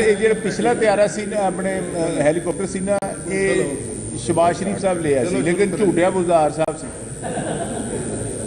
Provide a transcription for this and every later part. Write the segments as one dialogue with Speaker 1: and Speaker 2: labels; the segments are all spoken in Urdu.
Speaker 1: ਇਹ ਜਿਹੜਾ ਪਿਛਲਾ ਤਿਆਰਾ ਸੀ ਨਾ ਆਪਣੇ ਹੈਲੀਕਾਪਟਰ ਸੀ ਨਾ ਇਹ ਸ਼ਬਾਜ਼ ਸ਼ਰੀਫ ਸਾਹਿਬ ਲਿਆ ਸੀ ਲੇਕਿਨ ਝੂਟਿਆ ਬੁਜ਼ਾਰ ਸਾਹਿਬ ਸੀ।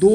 Speaker 2: 2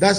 Speaker 2: 10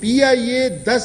Speaker 2: PIA 10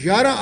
Speaker 2: 11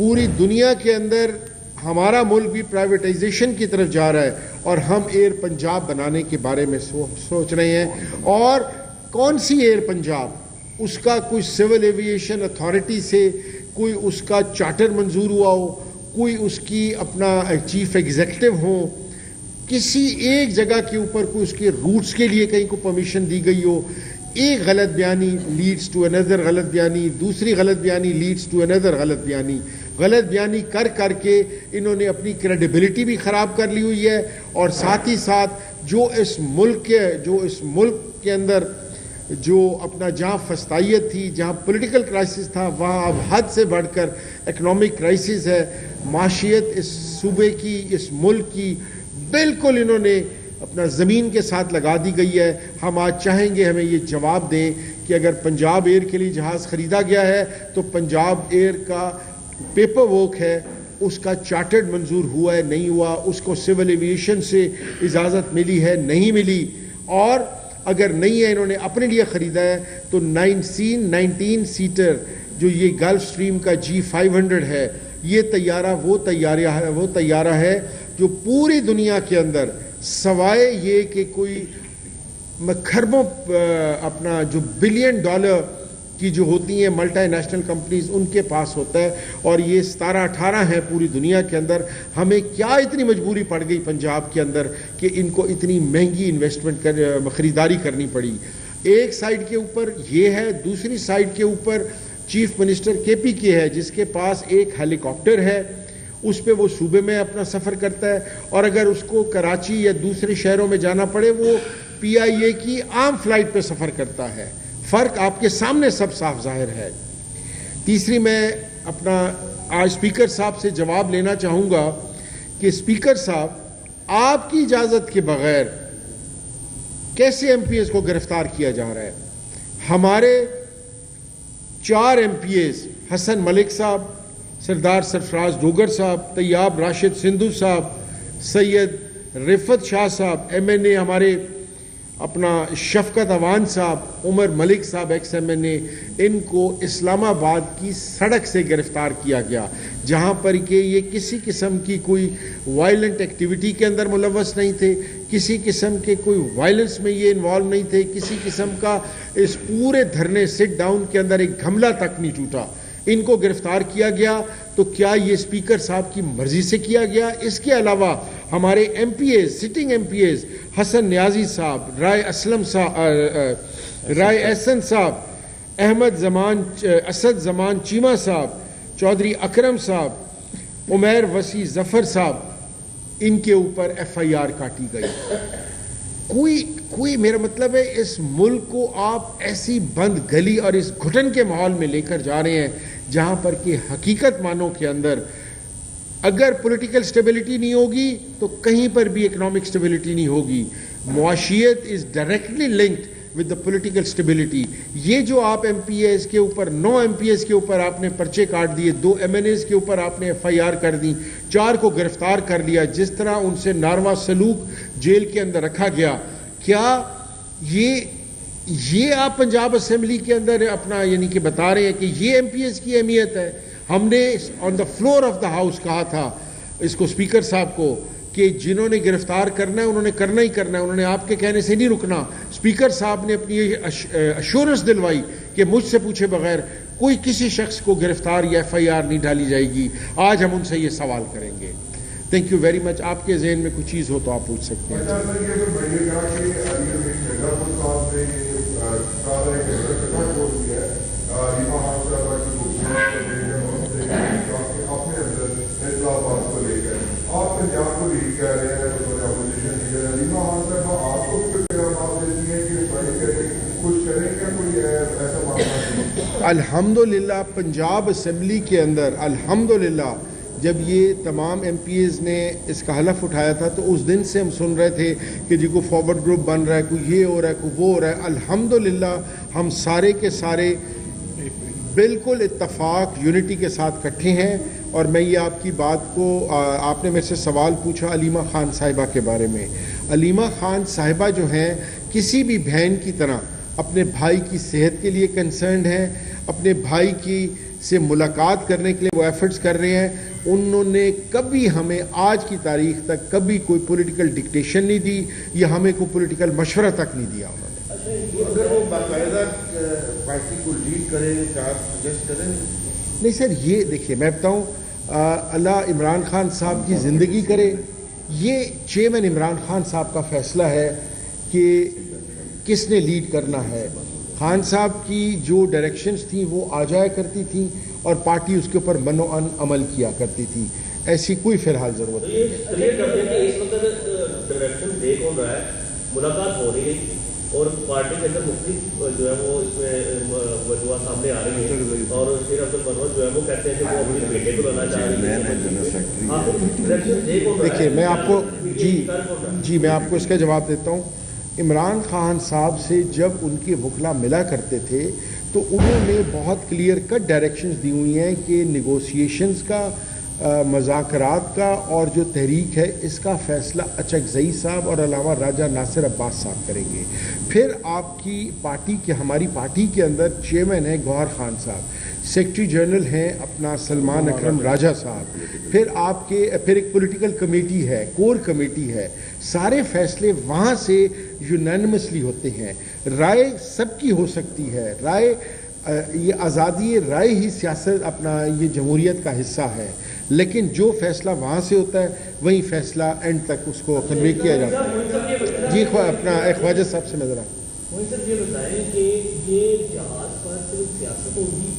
Speaker 2: پوری دنیا کے اندر ہمارا ملک بھی پرائیویٹائزیشن کی طرف جا رہا ہے اور ہم ایئر پنجاب بنانے کے بارے میں سوچ رہے ہیں. اور کون سی ایئر پنجاب؟ اس کا کوئی سول ایویشن اتھارٹی سے کوئی اس کا چارٹر منظور ہوا ہو, کوئی اس کی اپنا چیف ایگزیکٹو ہو, کسی ایک جگہ کے اوپر کوئی اس کے روٹس کے لیے کہیں کو پرمیشن دی گئی ہو. ایک غلط بیانی لیڈز ٹو اندر غلط بیانی, دوسری غلط بیانی لیڈز ٹو اندر غلط بیانی. غلط بیانی کر کے انہوں نے اپنی کریڈیبلٹی بھی خراب کر لی ہوئی ہے, اور ساتھ ہی ساتھ جو اس ملک کے اندر جو اپنا جہاں فسطائیت تھی, جہاں پولیٹیکل کرائسس تھا, وہاں اب حد سے بڑھ کر اکنامک کرائسس ہے. معاشیت اس صوبے کی, اس ملک کی بالکل انہوں نے اپنا زمین کے ساتھ لگا دی گئی ہے. ہم آج چاہیں گے ہمیں یہ جواب دیں کہ اگر پنجاب ایئر کے لیے جہاز خریدا گیا ہے تو پنجاب ایئر کا پیپر ورک ہے, اس کا چارٹرڈ منظور ہوا ہے نہیں ہوا, اس کو سول ایویشن سے اجازت ملی ہے نہیں ملی, اور اگر نہیں ہے انہوں نے اپنے لیے خریدا ہے تو 19 سیٹر جو یہ گلف اسٹریم کا G500 ہے, یہ طیارہ وہ طیارہ ہے جو پوری دنیا کے اندر سوائے یہ کہ کوئی کھربوں اپنا جو $بلین کی جو ہوتی ہیں ملٹی نیشنل کمپنیز ان کے پاس ہوتا ہے, اور یہ 17-18 ہیں پوری دنیا کے اندر. ہمیں کیا اتنی مجبوری پڑ گئی پنجاب کے اندر کہ ان کو اتنی مہنگی انویسٹمنٹ خریداری کرنی پڑی. ایک سائڈ کے اوپر یہ ہے, دوسری سائڈ کے اوپر چیف منسٹر KP کے ہے جس کے پاس ایک ہیلی کاپٹر ہے, اس پہ وہ صوبے میں اپنا سفر کرتا ہے, اور اگر اس کو کراچی یا دوسرے شہروں میں جانا پڑے وہ PIA کی عام فلائٹ پہ سفر کرتا ہے. فرق آپ کے سامنے سب صاف ظاہر ہے. تیسری میں اپنا آج اسپیکر صاحب سے جواب لینا چاہوں گا کہ اسپیکر صاحب آپ کی اجازت کے بغیر کیسے MPs کو گرفتار کیا جا رہا ہے؟ ہمارے 4 MPs حسن ملک صاحب, سردار سرفراز ڈوگر صاحب, طیاب راشد سندھو صاحب, سید رفت شاہ صاحب MNA, ہمارے اپنا شفقت اوان صاحب, عمر ملک صاحب ایکس MNA, ان کو اسلام آباد کی سڑک سے گرفتار کیا گیا جہاں پر کہ یہ کسی قسم کی کوئی وائلنٹ ایکٹیویٹی کے اندر ملوث نہیں تھے, کسی قسم کے کوئی وائلنس میں یہ انوالو نہیں تھے, کسی قسم کا اس پورے دھرنے سٹ ڈاؤن کے اندر ایک گھملا تک نہیں ٹوٹا. ان کو گرفتار کیا گیا تو کیا یہ اسپیکر صاحب کی مرضی سے کیا گیا؟ اس کے علاوہ ہمارے MPs, سٹنگ MPs حسن نیازی صاحب, رائے احسن صاحب, اسد زمان چیمہ صاحب, چودھری اکرم صاحب, عمیر وسیع ظفر صاحب, ان کے اوپر FIR کاٹی گئی. کوئی میرا مطلب ہے اس ملک کو آپ ایسی بند گلی اور اس گھٹن کے ماحول میں لے کر جا رہے ہیں جہاں پر کہ حقیقت معنوں کے اندر اگر پولیٹیکل سٹیبلٹی نہیں ہوگی تو کہیں پر بھی اکنامک سٹیبلٹی نہیں ہوگی. معاشیت is directly linked with the political stability. یہ جو آپ MPs کے اوپر 9 MPs کے اوپر آپ نے پرچے کاٹ دیے, 2 MNAs کے اوپر آپ نے FIR کر دی, 4 کو گرفتار کر لیا, جس طرح ان سے ناروا سلوک جیل کے اندر رکھا گیا, کیا یہ آپ پنجاب اسمبلی کے اندر اپنا یعنی کہ بتا رہے ہیں کہ یہ MPs کی اہمیت ہے؟ ہم نے on the floor of the house کہا تھا اس کو اسپیکر صاحب کو کہ جنہوں نے گرفتار کرنا ہے انہوں نے کرنا ہی کرنا ہے, انہوں نے آپ کے کہنے سے نہیں رکنا. اسپیکر صاحب نے اپنی ایشورنس دلوائی کہ مجھ سے پوچھے بغیر کوئی کسی شخص کو گرفتار یا FIR نہیں ڈالی جائے گی. آج ہم ان سے یہ سوال کریں گے. Thank you very much. آپ کے ذہن میں کچھ چیز ہو تو آپ پوچھ سکتے ہیں. الحمدللہ پنجاب اسمبلی کے اندر الحمدللہ جب یہ تمام MPs نے اس کا حلف اٹھایا تھا تو اس دن سے ہم سن رہے تھے کہ جی کوئی فارورڈ گروپ بن رہا ہے, کوئی یہ ہو رہا ہے, کوئی وہ ہو رہا ہے. الحمدللہ ہم سارے کے سارے بالکل اتفاق یونٹی کے ساتھ اکٹھے ہیں. اور میں یہ آپ کی بات کو آپ نے میرے سے سوال پوچھا علیمہ خان صاحبہ کے بارے میں. علیمہ خان صاحبہ جو ہیں کسی بھی بہن کی طرح اپنے بھائی کی صحت کے لیے کنسرنڈ ہیں, اپنے بھائی کی سے ملاقات کرنے کے لیے وہ ایفرٹس کر رہے ہیں. انہوں نے کبھی ہمیں آج کی تاریخ تک کبھی کوئی پولیٹیکل ڈکٹیشن نہیں دی یا ہمیں کوئی پولیٹیکل مشورہ تک نہیں دیا انہوں نے.
Speaker 3: اگر وہ باقاعدہ پارٹی کو لیڈ کریں تو آپ سجیسٹ کریں؟
Speaker 2: نہیں سر، یہ دیکھیے میں بتاؤں، اللہ عمران خان صاحب کی زندگی کرے. یہ چیئرمین عمران خان صاحب کا فیصلہ ہے کہ کس نے لیڈ کرنا ہے. خان صاحب کی جو ڈائریکشنز تھیں وہ آ جایا کرتی تھیں اور پارٹی اس کے اوپر من و ان عمل کیا کرتی تھی. ایسی کوئی فی الحال ضرورت نہیں.
Speaker 4: ملاقات ہو رہی ہے اور پارٹی کے اندر مختلف جو ہے وہ اس میں وجوہات سامنے آ رہی ہیں اور شیر عبد المنور جو ہے وہ کہتے ہیں کہ وہ اپنے بیٹے کو لانا چاہ رہے ہیں.
Speaker 2: دیکھیے میں آپ کو جی میں آپ کو اس کا جواب دیتا ہوں. عمران خان صاحب سے جب ان کے وکلا ملا کرتے تھے تو انہوں نے بہت کلیئر کٹ ڈائریکشنز دی ہوئی ہیں کہ نیگوسیشنز کا، مذاکرات کا اور جو تحریک ہے اس کا فیصلہ اچکزئی صاحب اور علامہ راجہ ناصر عباس صاحب کریں گے. پھر آپ کی پارٹی کے، ہماری پارٹی کے اندر چیئرمین ہیں گوہر خان صاحب، سیکرٹری جنرل ہیں اپنا سلمان اکرم راجہ صاحب، پھر ایک پولیٹیکل کمیٹی ہے، کور کمیٹی ہے. سارے فیصلے وہاں سے یونانیمسلی ہوتے ہیں. رائے سب کی ہو سکتی ہے، رائے یہ آزادی رائے ہی سیاست اپنا یہ جمہوریت کا حصہ ہے، لیکن جو فیصلہ وہاں سے ہوتا ہے وہی فیصلہ اینڈ تک اس کو کنوے کیا جاتا ہے. جی اپنا خواجہ صاحب سے نظر
Speaker 4: سر یہ بتائیں کہ یہ جہاز پر صرف سیاست ہوگی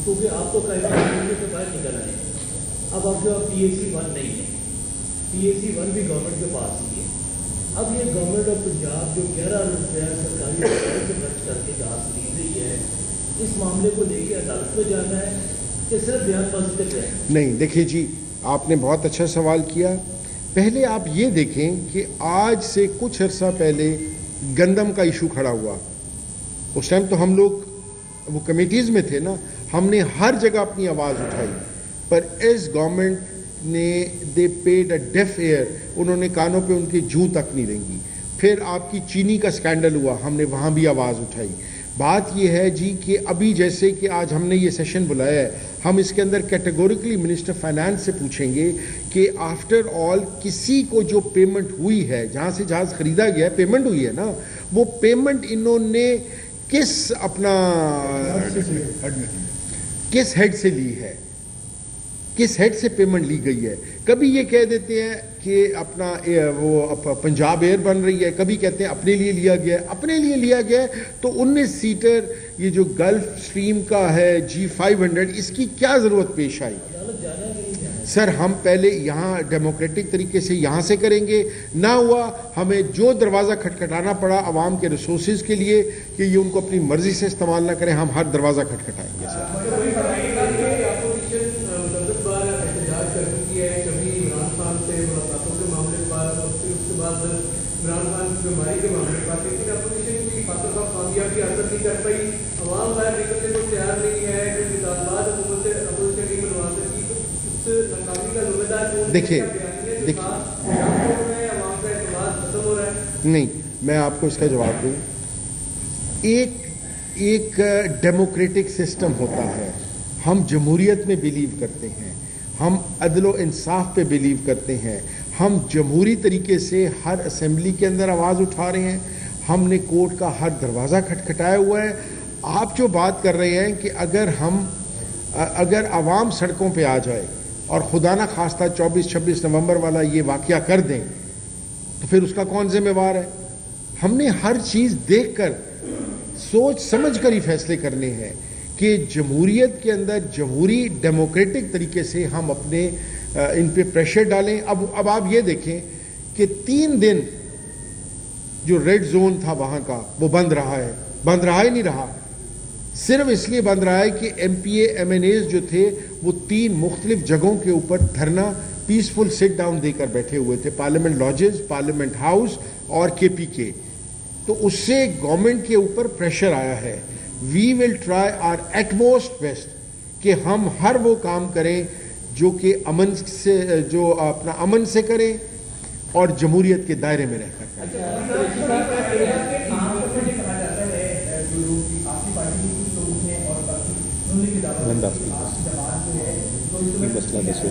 Speaker 4: کیونکہ آپ تو قائمہ سے باہر نکل آئے ہیں. اب آپ کے پاس PAC-1 نہیں ہے، PAC-1 بھی گورنمنٹ کے پاس ہی ہے. اب یہ گورنمنٹ آف پنجاب جو 11 ارب روپیہ سرکاری سے خرچ کر کے جہاز خرید رہی ہے، اس معاملے کو لے کے عدالت میں جانا ہے کہ صرف بیان پازیٹیو ہے؟ نہیں
Speaker 2: دیکھیے جی، آپ نے بہت اچھا سوال کیا. پہلے آپ یہ دیکھیں کہ آج سے کچھ عرصہ پہلے گندم کا ایشو کھڑا ہوا. اس ٹائم تو ہم لوگ وہ کمیٹیز میں تھے نا، ہم نے ہر جگہ اپنی آواز اٹھائی، پر اس گورنمنٹ نے دے پیڈ اے ڈیف ایئر. انہوں نے کانوں پہ ان کی جوں تک نہیں رنگی. پھر آپ کی چینی کا سکینڈل ہوا، ہم نے وہاں بھی آواز اٹھائی. بات یہ ہے جی کہ ابھی جیسے کہ آج ہم نے یہ سیشن بلایا ہے، ہم اس کے اندر کیٹیگوریکلی منسٹر فائنانس سے پوچھیں گے کہ آفٹر آل کسی کو جو پیمنٹ ہوئی ہے، جہاں سے جہاز خریدا گیا ہے پیمنٹ ہوئی ہے نا، وہ پیمنٹ انہوں نے کس ہیڈ سے لی ہے، کس ہیڈ سے پیمنٹ لی گئی ہے. کبھی یہ کہہ دیتے ہیں کہ اپنا وہ پنجاب ایئر بن رہی ہے، کبھی کہتے ہیں اپنے لیے لیا گیا ہے. اپنے لیے لیا گیا ہے تو 19 سیٹر یہ جو گلف اسٹریم کا ہے G500، اس کی کیا ضرورت پیش آئی؟ سر ہم پہلے یہاں ڈیموکریٹک طریقے سے یہاں سے کریں گے. نہ ہوا ہمیں جو دروازہ کھٹکھٹانا پڑا عوام کے ریسورسز کے لیے کہ یہ ان کو اپنی مرضی سے استعمال نہ کریں، ہم ہر دروازہ کھٹکھٹائیں گے. سر
Speaker 5: عمران خان کی بیماری کے معاملے پر، لیکن اپوزیشن کی خاطر خواہ کامیابی حاصل نہیں کر پائی، عوام باہر نکلنے کو تیار نہیں ہے، کوئی مطالبات اپوزیشن نہیں بنوا سکی، تو اس ناکامی کا ذمہ دار کون ہے؟
Speaker 2: دیکھیے
Speaker 5: عوام کا اعتماد ختم ہو رہا ہے.
Speaker 2: نہیں، میں آپ کو اس کا جواب دوں. ایک ڈیموکریٹک سسٹم ہوتا ہے، ہم جمہوریت میں بیلیو کرتے ہیں، ہم عدل و انصاف پہ بیلیو کرتے ہیں، ہم جمہوری طریقے سے ہر اسمبلی کے اندر آواز اٹھا رہے ہیں، ہم نے کورٹ کا ہر دروازہ کھٹکھٹایا ہوا ہے. آپ جو بات کر رہے ہیں کہ اگر عوام سڑکوں پہ آ جائے اور خدا نہ خواستہ 24-26 نومبر والا یہ واقعہ کر دیں تو پھر اس کا کون ذمہ وار ہے؟ ہم نے ہر چیز دیکھ کر سوچ سمجھ کر ہی فیصلے کرنے ہیں کہ جمہوریت کے اندر جمہوری ڈیموکریٹک طریقے سے ہم اپنے ان پہ پریشر ڈالیں. اب آپ یہ دیکھیں کہ 3 دن جو ریڈ زون تھا وہاں کا وہ بند رہا ہی نہیں رہا. صرف اس لیے بند رہا ہے کہ MPA MNAs جو تھے وہ 3 مختلف جگہوں کے اوپر دھرنا پیسفل سٹ ڈاؤن دے کر بیٹھے ہوئے تھے، پارلیمنٹ لاجز، پارلیمنٹ ہاؤس اور KPK. تو اس سے گورنمنٹ کے اوپر پریشر آیا ہے. We will try our utmost best کہ ہم ہر وہ کام کریں جو کہ امن سے کریں اور جمہوریت کے دائرے میں رہ کر کریں.
Speaker 6: مسئلہ دسو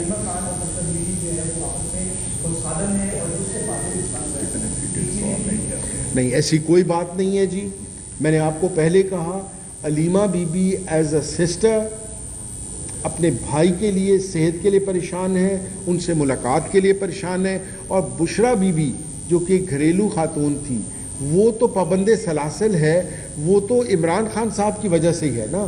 Speaker 2: نہیں، ایسی کوئی بات نہیں ہے جی. میں نے آپ کو پہلے کہا Aleema Bibi as a sister اپنے بھائی کے لیے صحت کے لیے پریشان ہے، ان سے ملاقات کے لیے پریشان ہے. اور بشرا بی بی جو کہ گھریلو خاتون تھی وہ تو پابند سلاسل ہے، وہ تو عمران خان صاحب کی وجہ سے ہی ہے نا.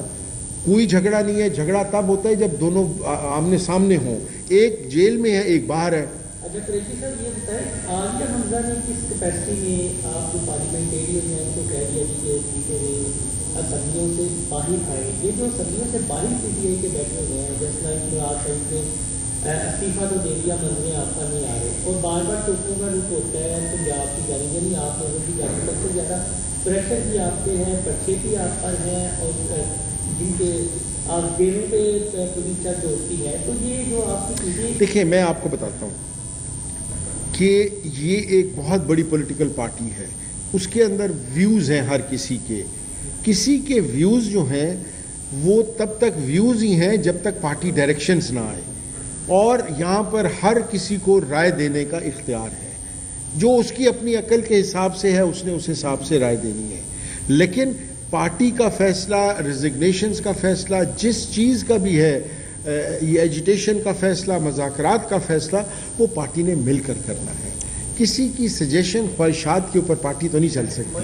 Speaker 2: کوئی جھگڑا نہیں ہے. جھگڑا تب ہوتا ہے جب دونوں آمنے سامنے ہوں. ایک جیل میں ہے، ایک باہر ہے.
Speaker 4: اچھا قریشی صاحب یہ بتائیں عالیہ حمزہ نے کس کیپیسٹی میں آپ جو پارلیمنٹیرین ہیں ان کو کہہ دیا کہ اسمبلیوں سے باہر آئے؟ یہ جو اسمبلیوں سے باہر پی ٹی آئی کے بیٹھے ہوئے ہیں جس طرح آپ نے استعفیٰ تو دے دیا، منظریں آپ کا نہیں آ رہے اور بار بار ٹوکوں کا رخ ہوتا ہے پنجاب کی جانب، یعنی آپ لوگوں کی جانب سب سے زیادہ پریشر بھی آپ پہ ہے، پرچے بھی آپ پر ہیں اور جن کے آپ دینوں پہ پوری چرچ ہوتی ہے. تو یہ جو آپ کی چیزیں
Speaker 2: دیکھیں میں آپ کو بتاتا ہوں کہ یہ ایک بہت بڑی پولیٹیکل پارٹی ہے. اس کے اندر ویوز ہیں ہر کسی کے ویوز جو ہیں وہ تب تک ویوز ہی ہیں جب تک پارٹی ڈائریکشنز نہ آئے. اور یہاں پر ہر کسی کو رائے دینے کا اختیار ہے. جو اس کی اپنی عقل کے حساب سے ہے اس نے اس حساب سے رائے دینی ہے. لیکن پارٹی کا فیصلہ، ریزگنیشنز کا فیصلہ، جس چیز کا بھی ہے، یہ ایجیٹیشن کا فیصلہ، مذاکرات کا فیصلہ، وہ پارٹی نے مل کر کرنا ہے. کسی کی سجیشن، خواہشات کے اوپر پارٹی تو نہیں چل سکتی.